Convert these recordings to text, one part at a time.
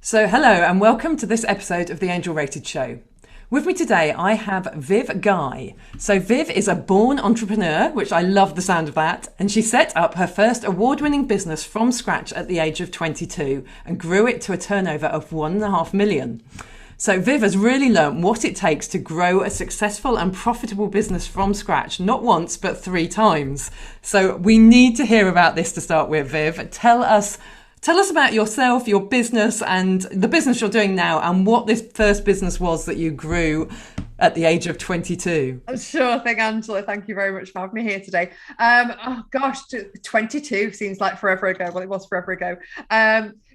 So, hello and welcome to this episode of the Angel Rated Show. With me today, I have Viv Guy. So, Viv is a born entrepreneur, which I love the sound of that, and she set up her first award-winning business from scratch at the age of 22 and grew it to a turnover of 1.5 million. So, Viv has really learnt what it takes to grow a successful and profitable business from scratch, not once, but 3 times. So, we need to hear about this to start with, Viv. Tell us about yourself, your business, and the business you're doing now, and what this first business was that you grew at the age of 22. Sure thing, Angela. Thank you very much for having me here today. Oh gosh, 22 seems like forever ago. Well, it was forever ago.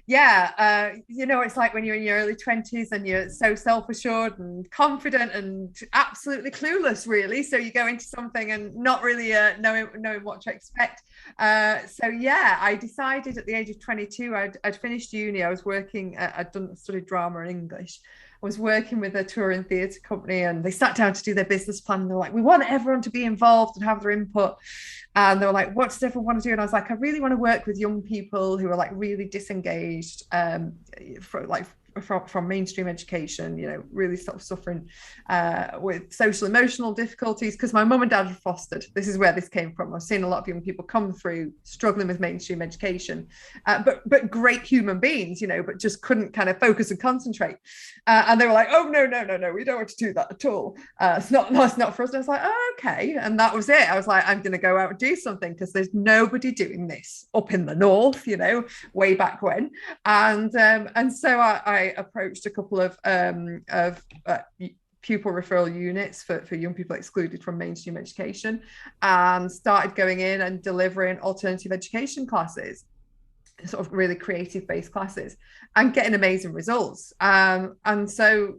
It's like when you're in your early 20s and you're so self-assured and confident and absolutely clueless, really. So you go into something and not really knowing what to expect. I decided at the age of 22, I'd finished uni. I was working. I'd studied drama and English. I was working with a touring theatre company, and they sat down to do their business plan, and they're like, we want everyone to be involved and have their input. And they were like, what does everyone want to do? And I was like, I really want to work with young people who are like really disengaged, from mainstream education, really sort of suffering with social emotional difficulties, because my mum and dad had fostered. This is where this came from. I've seen a lot of young people come through struggling with mainstream education, but great human beings, but just couldn't kind of focus and concentrate. And they were like, oh, no, we don't want to do that at all. It's not for us. And I was like, oh, okay. And that was it. I was like, I'm going to go out and do something, because there's nobody doing this up in the north, way back when. And so I approached a couple of pupil referral units for young people excluded from mainstream education, and started going in and delivering alternative education classes, sort of really creative based classes, and getting amazing results. And so,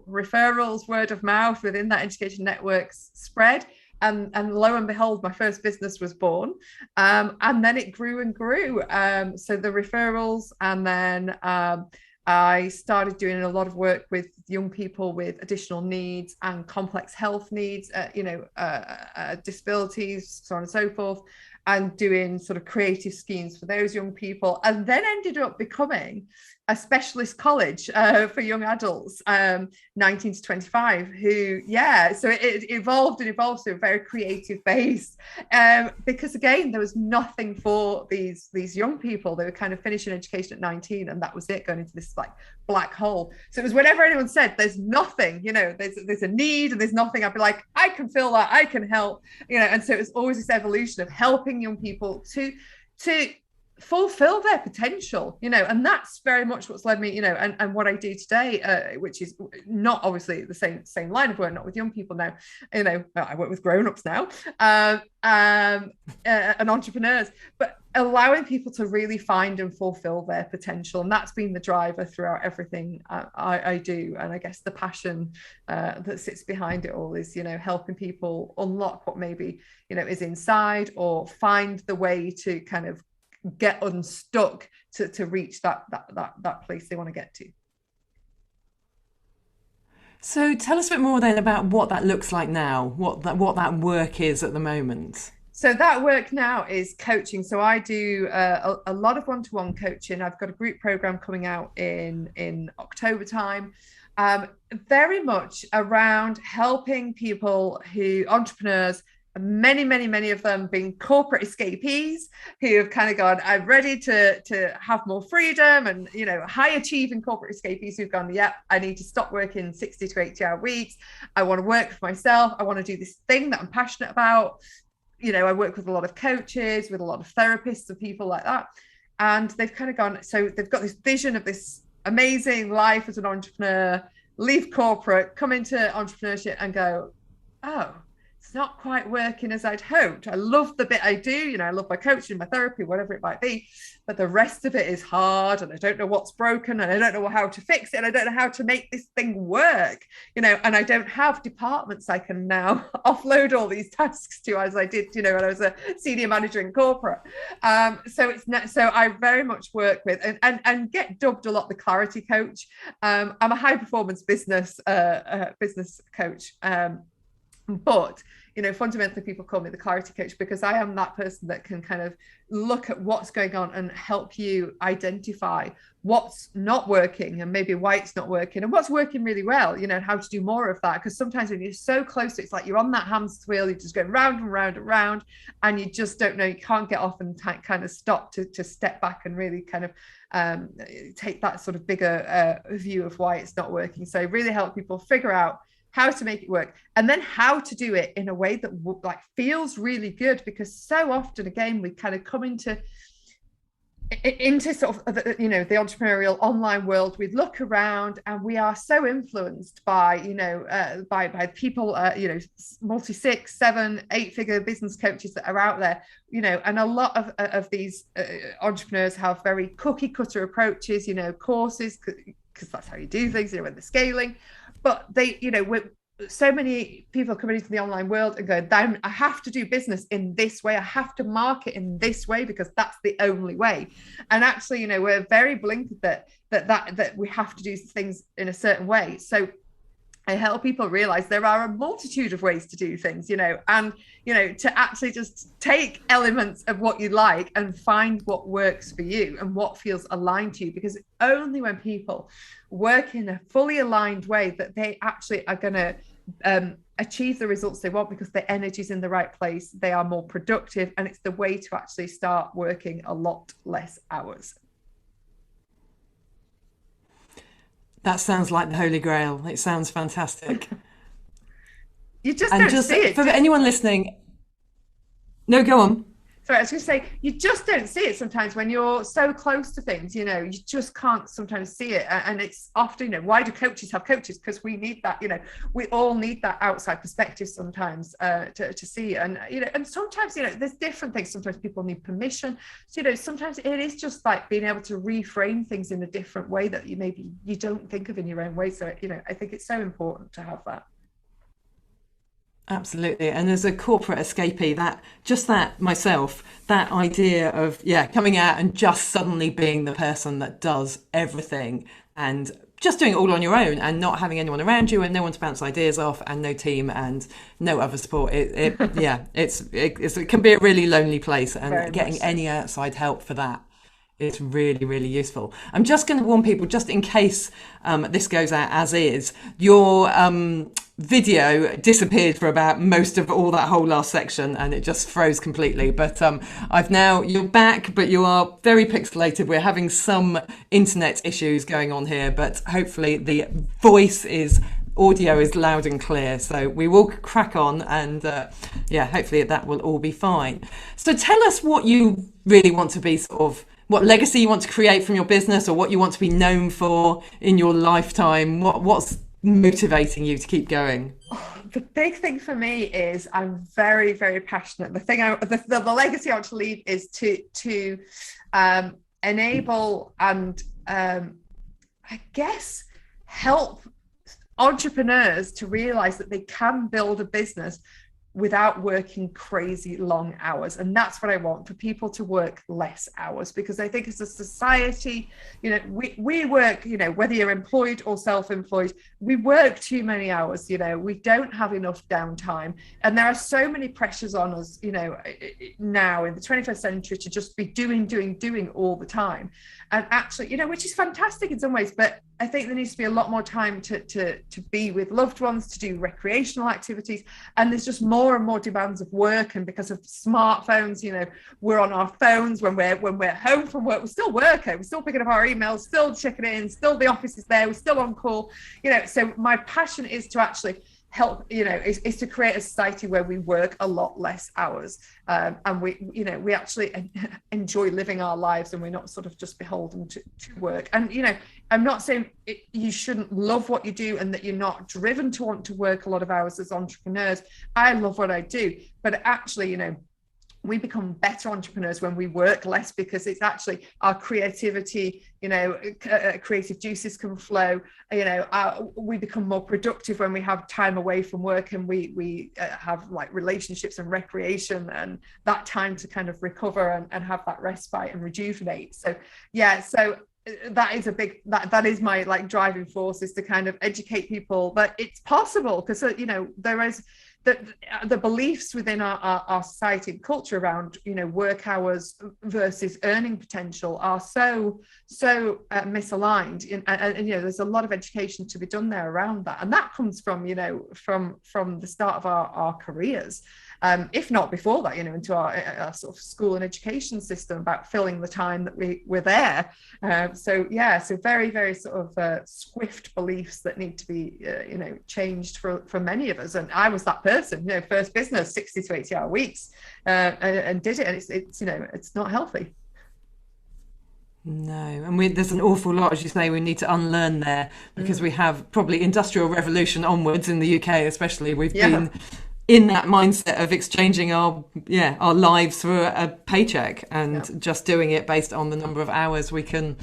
referrals, word of mouth within that education networks spread. And lo and behold, my first business was born. And then it grew and grew. So the referrals, and then I started doing a lot of work with young people with additional needs and complex health needs, disabilities, so on and so forth, and doing sort of creative schemes for those young people, and then ended up becoming a specialist college for young adults, 19 to 25, so it evolved to a very creative base, because again, there was nothing for these young people. They were kind of finishing education at 19, and that was it, going into this like black hole. So it was whenever anyone said there's nothing, there's a need and there's nothing, I'd be like, I can fill that, I can help, and so it was always this evolution of helping young people to fulfill their potential, and that's very much what's led me, and what I do today, which is not obviously the same line of work, not with young people now, I work with grown-ups now, and entrepreneurs, but allowing people to really find and fulfill their potential. And that's been the driver throughout everything I do. And I guess the passion that sits behind it all is, helping people unlock what maybe, is inside, or find the way to kind of get unstuck to reach that place they want to get to. So, tell us a bit more then about what that looks like now, what that work is at the moment. So that work now is coaching. So I do a lot of one-to-one coaching. I've got a group program coming out in October time, very much around helping people entrepreneurs, many of them being corporate escapees, who have kind of gone, I'm ready to have more freedom, and high achieving corporate escapees who've gone, yep, I need to stop working 60 to 80-hour weeks. I want to work for myself. I want to do this thing that I'm passionate about. I work with a lot of coaches, with a lot of therapists and people like that. And they've kind of gone, so they've got this vision of this amazing life as an entrepreneur, leave corporate, come into entrepreneurship, and go, oh, it's not quite working as I'd hoped. I love the bit I do, I love my coaching, my therapy, whatever it might be, but the rest of it is hard, and I don't know what's broken, and I don't know how to fix it, and I don't know how to make this thing work, and I don't have departments I can now offload all these tasks to, as I did, when I was a senior manager in corporate. So I very much work with and get dubbed a lot the clarity coach. I'm a high performance business coach. But, fundamentally people call me the clarity coach because I am that person that can kind of look at what's going on and help you identify what's not working and maybe why it's not working and what's working really well, and how to do more of that. Because sometimes when you're so close to it, it's like you're on that hamster wheel, you're just going round and round and round, and you just don't know, you can't get off and kind of stop to step back and really kind of take that sort of bigger view of why it's not working. So really help people figure out how to make it work, and then how to do it in a way that like feels really good. Because so often, again, we kind of come into sort of the entrepreneurial online world. We look around and we are so influenced by by people, multi 6, 7, 8-figure business coaches that are out there, and a lot of these entrepreneurs have very cookie cutter approaches, courses, because that's how you do things, when they're scaling. But they, so many people coming into the online world and going, I have to do business in this way. I have to market in this way because that's the only way. And actually, we're very blinkered that we have to do things in a certain way. So I help people realize there are a multitude of ways to do things, and, to actually just take elements of what you like and find what works for you and what feels aligned to you. Because only when people work in a fully aligned way that they actually are going to achieve the results they want, because their energy's in the right place, they are more productive, and it's the way to actually start working a lot less hours. That sounds like the Holy Grail. It sounds fantastic. You just don't see it. For anyone listening, no, go on. Sorry, I was going to say, you just don't see it sometimes when you're so close to things, you just can't sometimes see it. And it's often, why do coaches have coaches? Because we need that, we all need that outside perspective sometimes to see. And, and sometimes, there's different things. Sometimes people need permission. So, sometimes it is just like being able to reframe things in a different way that maybe you don't think of in your own way. So, I think it's so important to have that. Absolutely. And as a corporate escapee, that myself, that idea of, coming out and just suddenly being the person that does everything and just doing it all on your own and not having anyone around you and no one to bounce ideas off and no team and no other support. It can be a really lonely place, and Very getting any outside help for that, it's really, really useful. I'm just going to warn people, just in case this goes out as is, your video disappeared for about most of all that whole last section, and it just froze completely. But you're back, but you are very pixelated. We're having some internet issues going on here, but hopefully the audio is loud and clear, so we will crack on, and hopefully that will all be fine. So tell us what you really want to be, sort of what legacy you want to create from your business, or what you want to be known for in your lifetime. What's motivating you to keep going? The big thing for me is I'm very, very passionate. The legacy I want to leave is to enable and I guess help entrepreneurs to realize that they can build a business without working crazy long hours. And that's what I want, for people to work less hours, because I think as a society, we work, whether you're employed or self-employed, we work too many hours, we don't have enough downtime. And there are so many pressures on us, now in the 21st century to just be doing all the time. And actually, which is fantastic in some ways, but I think there needs to be a lot more time to be with loved ones, to do recreational activities. And there's just more and more demands of work. And because of smartphones, we're on our phones when we're home from work. We're still working, we're still picking up our emails, still checking in, still the office is there, we're still on call. So my passion is to actually help, is to create a society where we work a lot less hours, and we actually enjoy living our lives, and we're not sort of just beholden to work. And I'm not saying you shouldn't love what you do and that you're not driven to want to work a lot of hours as entrepreneurs. I love what I do, but actually, we become better entrepreneurs when we work less, because it's actually our creativity, creative juices can flow. We become more productive when we have time away from work, and we have like relationships and recreation and that time to kind of recover and have that respite and rejuvenate. So that is that is my like driving force, is to kind of educate people that it's possible, because the beliefs within our society and culture around, you know, work hours versus earning potential are so misaligned, and you know, there's a lot of education to be done there around that, and that comes from, you know, from the start of our careers, if not before that, you know, into our sort of school and education system, about filling the time that we're there. So very, very sort of swift beliefs that need to be, you know, changed for many of us. And I was that person, you know, first business, 60 to 80 hour weeks, and did it. And it's, you know, it's not healthy. No, and there's an awful lot, as you say, we need to unlearn there, because we have probably industrial revolution onwards in the UK, especially. We've been in that mindset of exchanging our lives for a paycheck, and just doing it based on the number of hours we can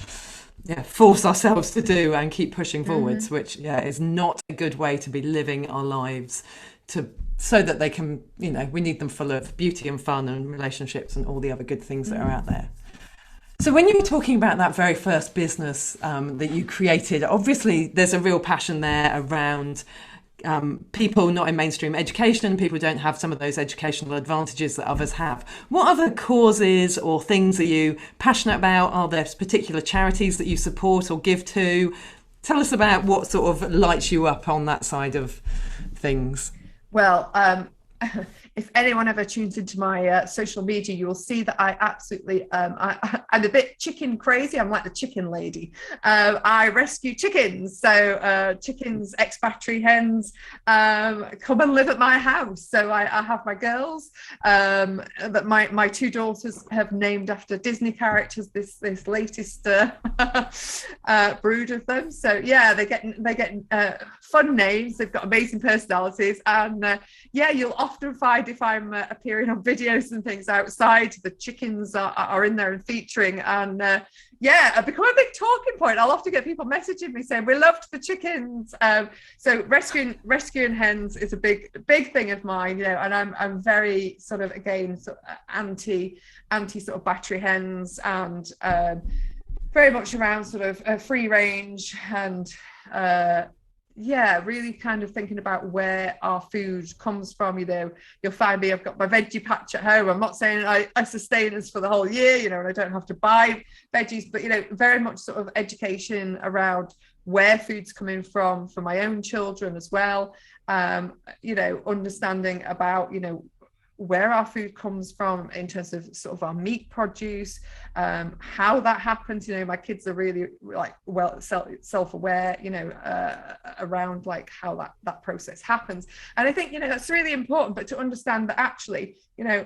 force ourselves to do and keep pushing forwards, which is not a good way to be living our lives, so that they can, you know, we need them full of beauty and fun and relationships and all the other good things that are out there. So when you were talking about that very first business that you created, obviously there's a real passion there around people not in mainstream education, people who don't have some of those educational advantages that others have. What other causes or things are you passionate about? Are there particular charities that you support or give to? Tell us about what sort of lights you up on that side of things. Well, if anyone ever tunes into my social media, you will see that I absolutely, I'm a bit chicken crazy. I'm like the chicken lady. I rescue chickens. So chickens, ex-battery hens, come and live at my house. So I have my girls that my two daughters have named after Disney characters, this latest brood of them. So yeah, they get fun names. They've got amazing personalities. And you'll often find, if I'm appearing on videos and things outside, the chickens are in there and featuring, and I've become a big talking point. I'll often get people messaging me saying we loved the chickens. So rescuing hens is a big thing of mine, you know, and I'm very sort of, again, sort of anti sort of battery hens, and very much around sort of free range, and really kind of thinking about where our food comes from. You know, you'll find me, I've got my veggie patch at home. I'm not saying I sustain us for the whole year, you know, and I don't have to buy veggies, but, you know, very much sort of education around where food's coming from for my own children as well. You know, understanding about, you know, where our food comes from in terms of sort of our meat produce, how that happens. You know, my kids are really like self-aware, you know, around like how that process happens. And I think, you know, that's really important, but to understand that actually, you know,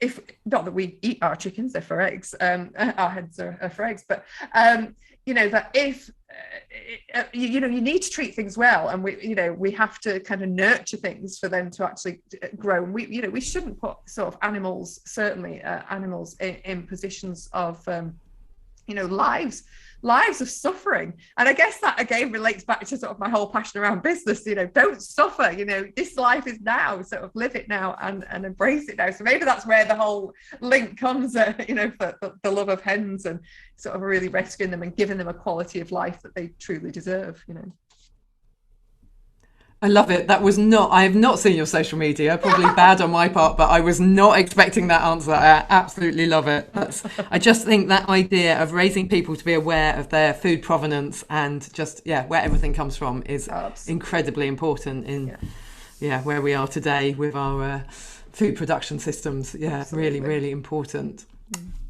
if not that we eat our chickens, they're for eggs, our hens are for eggs, but you know, that if you know, you need to treat things well, and we have to kind of nurture things for them to actually grow. And we shouldn't put sort of animals, certainly animals in positions of lives of suffering. And I guess that again relates back to sort of my whole passion around business. You know, don't suffer. You know, this life is now, sort of live it now and embrace it now. So maybe that's where the whole link comes, you know, for the love of hens, and sort of really rescuing them and giving them a quality of life that they truly deserve, you know. I love it. I have not seen your social media, probably bad on my part, but I was not expecting that answer. I absolutely love it. I just think that idea of raising people to be aware of their food provenance and just, where everything comes from is incredibly important in where we are today with our food production systems. Yeah, really, really important.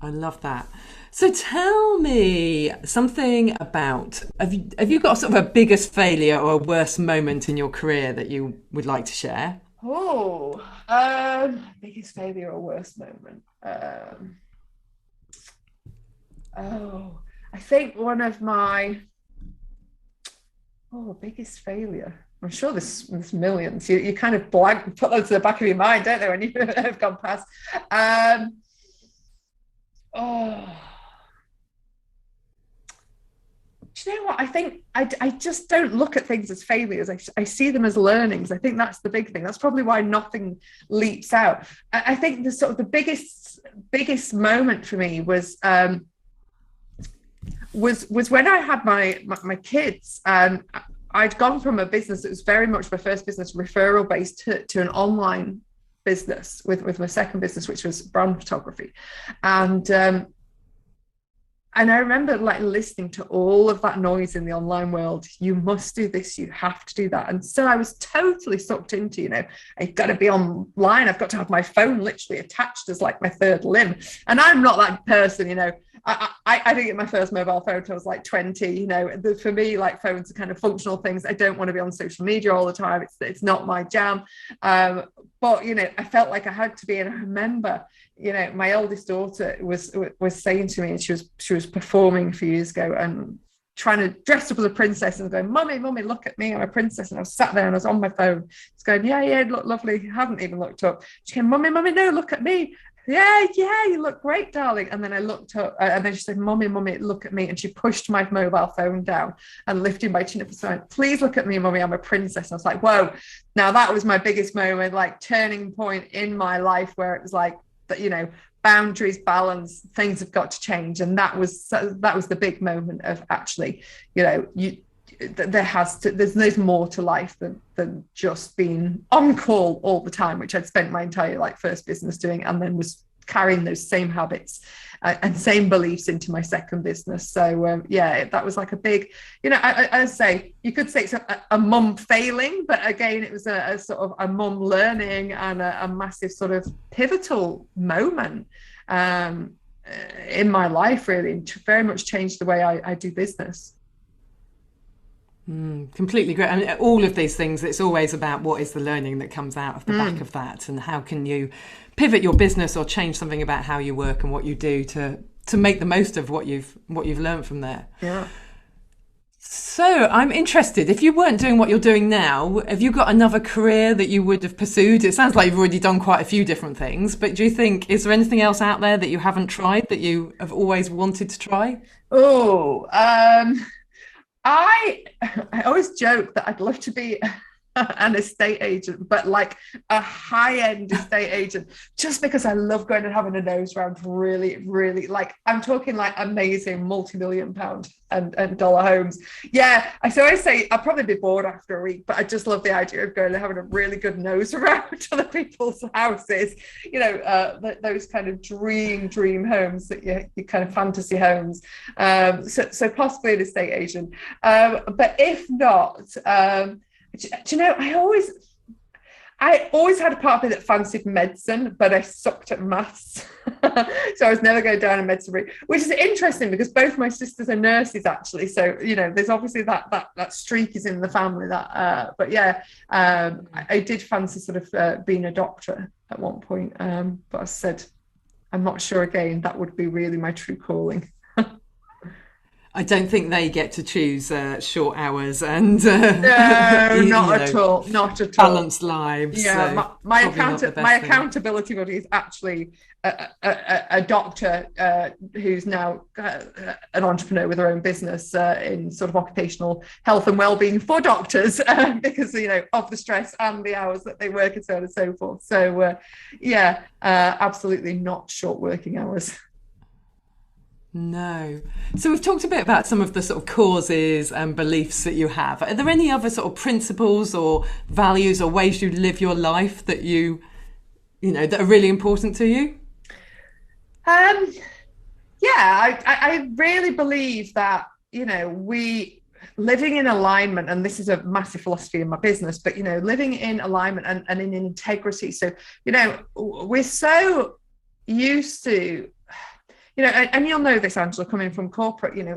I love that. So tell me something about, have you got sort of a biggest failure or a worst moment in your career that you would like to share? Biggest failure or worst moment. I think one of my biggest failure. I'm sure there's millions. You kind of put those to the back of your mind, don't they, when you have gone past. Do you know what? I think I just don't look at things as failures. I see them as learnings. I think that's the big thing. That's probably why nothing leaps out. I think the sort of the biggest moment for me was when I had my kids. I I'd gone from a business that was very much my first business referral based to an online business with my second business, which was brand photography. And I remember like listening to all of that noise in the online world. You must do this, you have to do that. And so I was totally sucked into, you know, I've got to be online. I've got to have my phone literally attached as like my third limb. And I'm not that person, you know. I didn't get my first mobile phone until I was like 20. You know, for me, like phones are kind of functional things. I don't want to be on social media all the time. It's not my jam. But, you know, I felt like I had to be. And I remember, you know, my eldest daughter was saying to me, and she was performing a few years ago and trying to dress up as a princess and going, mummy, look at me, I'm a princess. And I was sat there and I was on my phone. It's going, yeah, look lovely. Haven't even looked up. She came, mummy, no, look at me. Yeah, you look great, darling. And then I looked up and then she said, mummy, look at me. And she pushed my mobile phone down and lifted my chin up and said, please look at me, mummy, I'm a princess. And I was like, whoa. Now that was my biggest moment, like turning point in my life where it was like, that, you know, boundaries, balance, things have got to change. And that was the big moment of actually, you know, there's more to life than just being on call all the time, which I'd spent my entire like first business doing, and then was carrying those same habits and same beliefs into my second business. So that was like a big, you know, I say, you could say it's a mum failing, but again, it was a sort of a mum learning and a massive sort of pivotal moment in my life, really, and very much changed the way I do business. Completely great. I mean, all of these things, it's always about what is the learning that comes out of the back of that, and how can you pivot your business or change something about how you work and what you do to make the most of what you've learned from there. Yeah. So I'm interested, if you weren't doing what you're doing now, have you got another career that you would have pursued? It sounds like you've already done quite a few different things, but do you think, is there anything else out there that you haven't tried that you have always wanted to try? I always joke that I'd love to be an estate agent, but like a high-end estate agent, just because I love going and having a nose round really, really, like I'm talking like amazing multi-million pound and dollar homes. Yeah, I always say I'll probably be bored after a week, but I just love the idea of going and having a really good nose around to the people's houses, you know, those kind of dream homes that you kind of fantasy homes. So possibly an estate agent. But if not, do you know, I always had a part of me that fancied medicine, but I sucked at maths. So I was never going down a medicine route, which is interesting because both my sisters are nurses, actually. So, you know, there's obviously that streak is in the family. But yeah, I did fancy sort of being a doctor at one point. But I said, I'm not sure again, that would be really my true calling. I don't think they get to choose short hours and no, not at all. Balanced lives. Yeah, so my accountability buddy is actually a doctor who's now an entrepreneur with her own business in sort of occupational health and well-being for doctors because, you know, of the stress and the hours that they work and so on and so forth. So absolutely not short working hours. No. So we've talked a bit about some of the sort of causes and beliefs that you have. Are there any other sort of principles or values or ways you live your life that you know, that are really important to you? I really believe that, you know, we living in alignment, and this is a massive philosophy in my business, but, you know, living in alignment and in integrity. So, you know, we're so used to, you know, and you'll know this, Angela, coming from corporate, you know,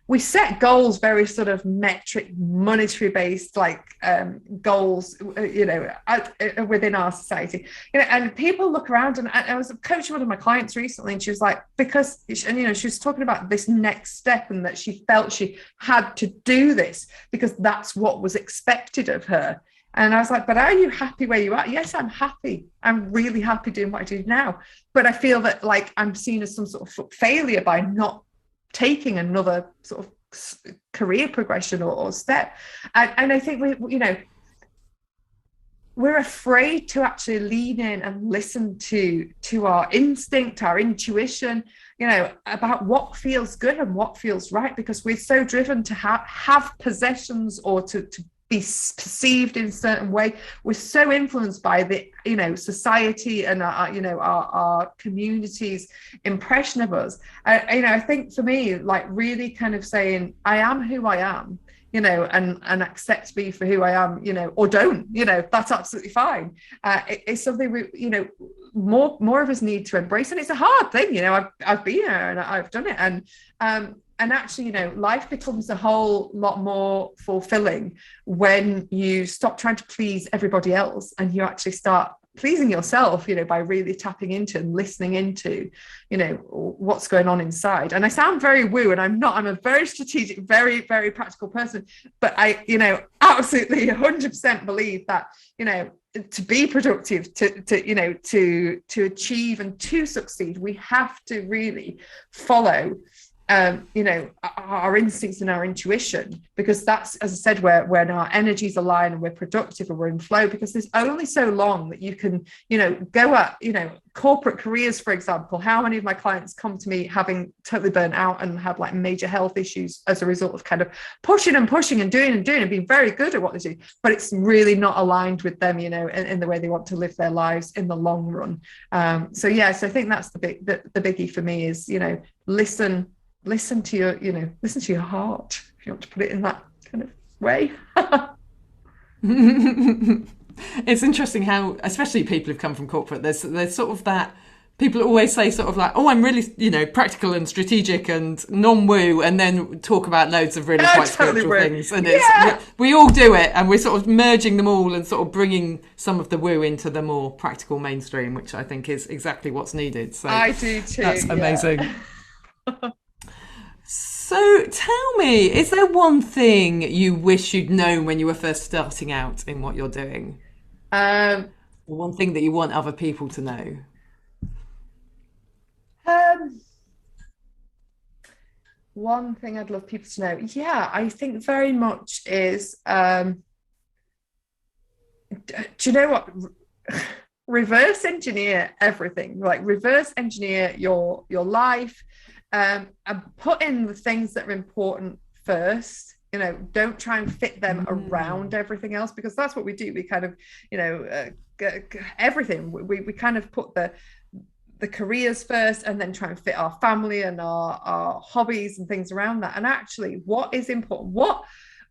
we set goals very sort of metric, monetary based, like goals, you know, within our society, you know, and people look around, and I was coaching one of my clients recently, and she was like, and you know, she was talking about this next step and that she felt she had to do this because that's what was expected of her. And I was like, but are you happy where you are? Yes, I'm happy. I'm really happy doing what I do now. But I feel that like I'm seen as some sort of failure by not taking another sort of career progression or step. And I think we, you know, we're afraid to actually lean in and listen to our instinct, our intuition, about what feels good and what feels right, because we're so driven to have possessions or to be perceived in a certain way. We're so influenced by the society and our community's impression of us. I think for me, like, really kind of saying I am who I am, and accept me for who I am, or don't, that's absolutely fine. It's something more of us need to embrace, and it's a hard thing. I've been there and I've done it, and actually, life becomes a whole lot more fulfilling when you stop trying to please everybody else and you actually start pleasing yourself, by really tapping into and listening into, what's going on inside. And I sound very woo, and I'm not. I'm a very strategic, very, very practical person. But I, absolutely 100% believe that, to be productive, to achieve and to succeed, we have to really follow our instincts and our intuition, because that's, as I said, when our energies align and we're productive and we're in flow, because there's only so long that you can, go at, corporate careers, for example. How many of my clients come to me having totally burnt out and had like major health issues as a result of kind of pushing and doing and being very good at what they do, but it's really not aligned with them, in the way they want to live their lives in the long run. So I think that's the biggie for me is, listen to your heart, if you want to put it in that kind of way. It's interesting how, especially people who've come from corporate, there's sort of that, people always say sort of like, oh, I'm really, practical and strategic and non-woo, and then talk about loads of really quite spiritual things. And we all do it, and we're sort of merging them all and sort of bringing some of the woo into the more practical mainstream, which I think is exactly what's needed. So I do too. That's amazing. So tell me, is there one thing you wish you'd known when you were first starting out in what you're doing? Or one thing that you want other people to know? One thing I'd love people to know. Yeah, I think very much is, do you know what? Reverse engineer everything. Like, reverse engineer your life. And put in the things that are important first. Don't try and fit them around everything else, because that's what we do. We kind of, everything. We kind of put the careers first, and then try and fit our family and our hobbies and things around that. And actually, what is important?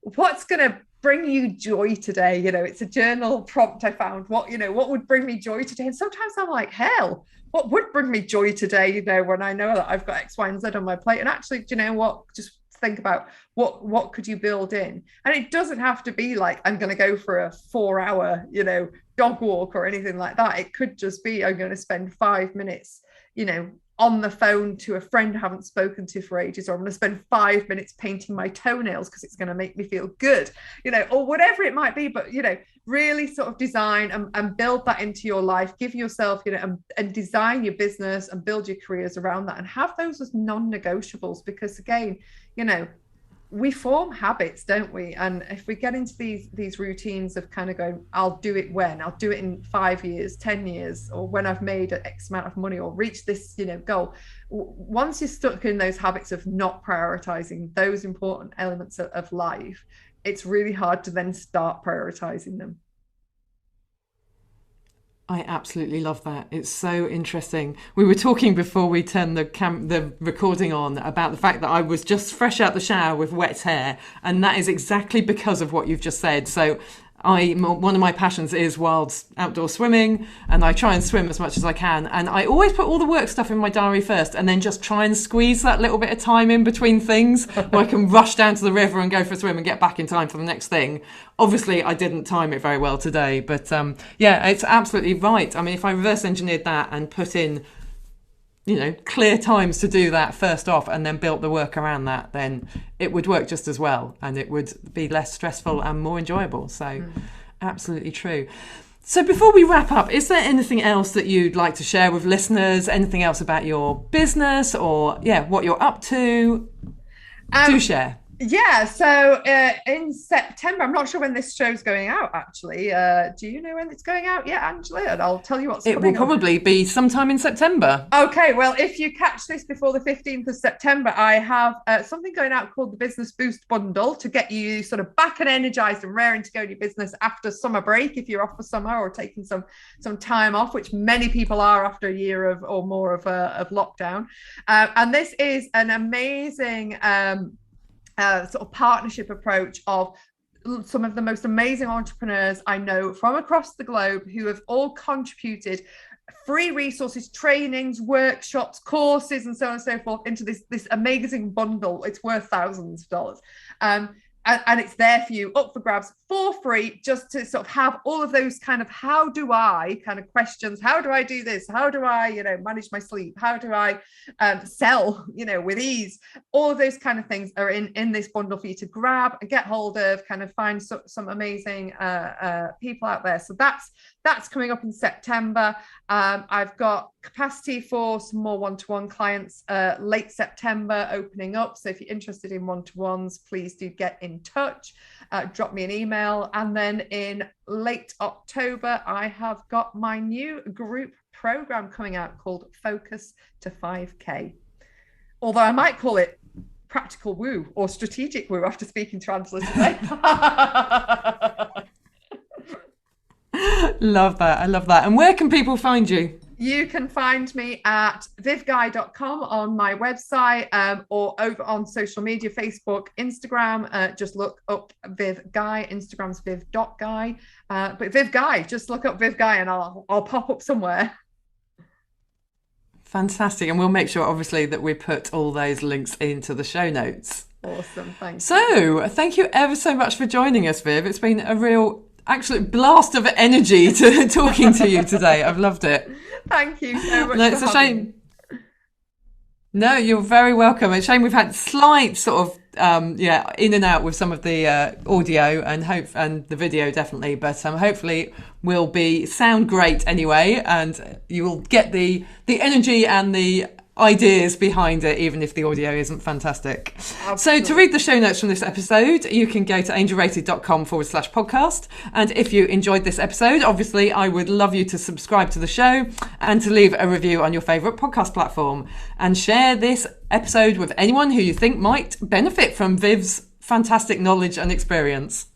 What's going to bring you joy today? It's a journal prompt I found. What would bring me joy today? And sometimes I'm like, hell, what would bring me joy today? When I know that I've got X, Y, and Z on my plate. And actually, do you know what? Just think about what could you build in? And it doesn't have to be like, I'm going to go for a 4-hour, dog walk or anything like that. It could just be, I'm going to spend 5 minutes, on the phone to a friend I haven't spoken to for ages, or I'm going to spend 5 minutes painting my toenails because it's going to make me feel good, or whatever it might be. But, really sort of design and build that into your life. Give yourself, and design your business and build your careers around that, and have those as non-negotiables, because again, we form habits, don't we? And if we get into these routines of kind of going, I'll do it when, I'll do it in 5 years, 10 years, or when I've made X amount of money or reached this, goal. Once you're stuck in those habits of not prioritizing those important elements of life, it's really hard to then start prioritizing them. I absolutely love that. It's so interesting. We were talking before we turned the recording on about the fact that I was just fresh out the shower with wet hair, and that is exactly because of what you've just said. So one of my passions is wild outdoor swimming, and I try and swim as much as I can, and I always put all the work stuff in my diary first, and then just try and squeeze that little bit of time in between things where I can rush down to the river and go for a swim and get back in time for the next thing. Obviously I didn't time it very well today, but it's absolutely right. I mean, if I reverse engineered that and put in clear times to do that first off, and then built the work around that, then it would work just as well, and it would be less stressful and more enjoyable. So absolutely true. So before we wrap up, is there anything else that you'd like to share with listeners? Anything else about your business, or what you're up to? Do share. Yeah, so in September, I'm not sure when this show's going out actually. Do you know when it's going out yet, Angela? And I'll tell you what's It will coming up. probably be sometime in September. Okay, well, if you catch this before the 15th of September, I have something going out called the Business Boost Bundle to get you sort of back and energized and raring to go to your business after summer break, if you're off for summer or taking some time off, which many people are after a year of or more of lockdown. And this is an amazing sort of partnership approach of some of the most amazing entrepreneurs I know from across the globe who have all contributed free resources, trainings, workshops, courses, and so on and so forth into this amazing bundle. It's worth thousands of dollars. And it's there for you, up for grabs for free, just to sort of have all of those kind of how do I kind of questions. How do I do this? How do I, manage my sleep? How do I sell, with ease? All of those kind of things are in this bundle for you to grab and get hold of, kind of find some amazing people out there. So that's coming up in September. I've got capacity for some more one-to-one clients late September opening up. So if you're interested in one-to-ones, please do get in touch. Drop me an email. And then in late October, I have got my new group program coming out called Focus to 5K. Although I might call it Practical Woo or Strategic Woo after speaking to Angela today. Love that. I love that. And where can people find you? You can find me at vivguy.com on my website or over on social media, Facebook, Instagram. Just look up Viv Guy. Instagram's viv.guy. But Viv Guy, just look up Viv Guy and I'll pop up somewhere. Fantastic. And we'll make sure, obviously, that we put all those links into the show notes. Awesome. Thanks. So thank you ever so much for joining us, Viv. It's been a real absolute blast of energy to talking to you today. I've loved it. Thank you so much. No, it's a shame. No, you're very welcome. It's a shame we've had slight sort of in and out with some of the audio and the video definitely, but hopefully will sound great anyway, and you will get the energy and the ideas behind it, even if the audio isn't fantastic. Absolutely. So to read the show notes from this episode, you can go to angelrated.com/podcast. And if you enjoyed this episode, obviously I would love you to subscribe to the show and to leave a review on your favourite podcast platform, and share this episode with anyone who you think might benefit from Viv's fantastic knowledge and experience.